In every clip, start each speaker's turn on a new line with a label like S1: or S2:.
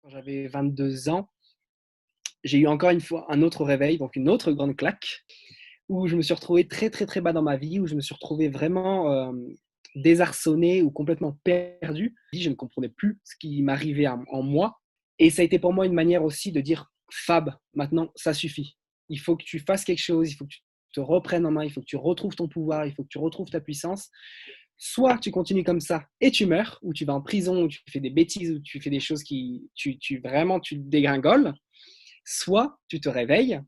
S1: Quand j'avais 22 ans, j'ai eu encore une fois un autre réveil, donc une autre grande claque, où je me suis retrouvé très, très, très bas dans ma vie, où je me suis retrouvé vraiment, désarçonné ou complètement perdu. Je ne comprenais plus ce qui m'arrivait en moi et ça a été pour moi une manière aussi de dire: «Fab, maintenant ça suffit. Il faut que tu fasses quelque chose, il faut que tu te reprennes en main, il faut que tu retrouves ton pouvoir, il faut que tu retrouves ta puissance. Soit tu continues comme ça et tu meurs, ou tu vas en prison, ou tu fais des bêtises, ou tu fais des choses qui tu dégringoles, soit tu te réveilles,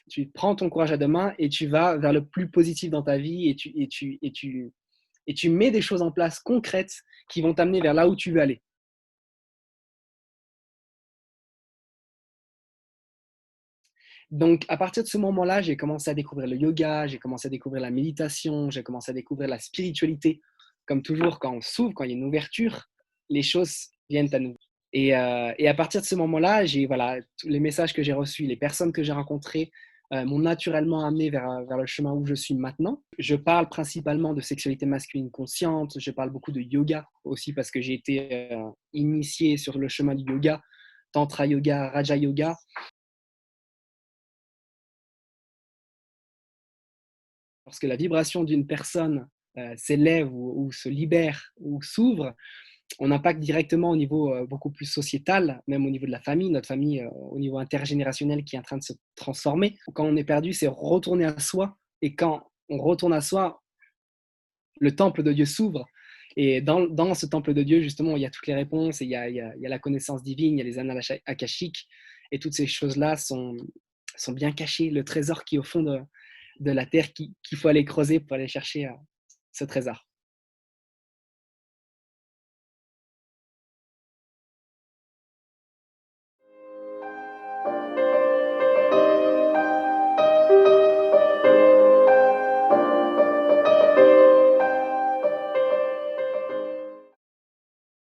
S1: tu prends ton courage à 2 mains et tu vas vers le plus positif dans ta vie et tu mets des choses en place concrètes qui vont t'amener vers là où tu veux aller. Donc à partir de ce moment-là, j'ai commencé à découvrir le yoga, j'ai commencé à découvrir la méditation, j'ai commencé à découvrir la spiritualité. Comme toujours, quand on s'ouvre, quand il y a une ouverture, les choses viennent à nous. Et à partir de ce moment-là, j'ai voilà, tous les messages que j'ai reçus, les personnes que j'ai rencontrées, m'ont naturellement amené vers le chemin où je suis maintenant. Je parle principalement de sexualité masculine consciente, je parle beaucoup de yoga aussi parce que j'ai été, initié sur le chemin du yoga, tantra yoga, raja yoga. Lorsque la vibration d'une personne, s'élève ou se libère ou s'ouvre, on impacte directement au niveau, beaucoup plus sociétal, même au niveau de la famille, notre famille, au niveau intergénérationnel qui est en train de se transformer. Quand on est perdu, c'est retourner à soi et quand on retourne à soi, le temple de Dieu s'ouvre et dans ce temple de Dieu, justement, il y a toutes les réponses et il y a la connaissance divine, il y a les annales akashiques et toutes ces choses-là sont bien cachées. Le trésor qui est au fond de la terre qu'il faut aller creuser pour aller chercher, ce trésor.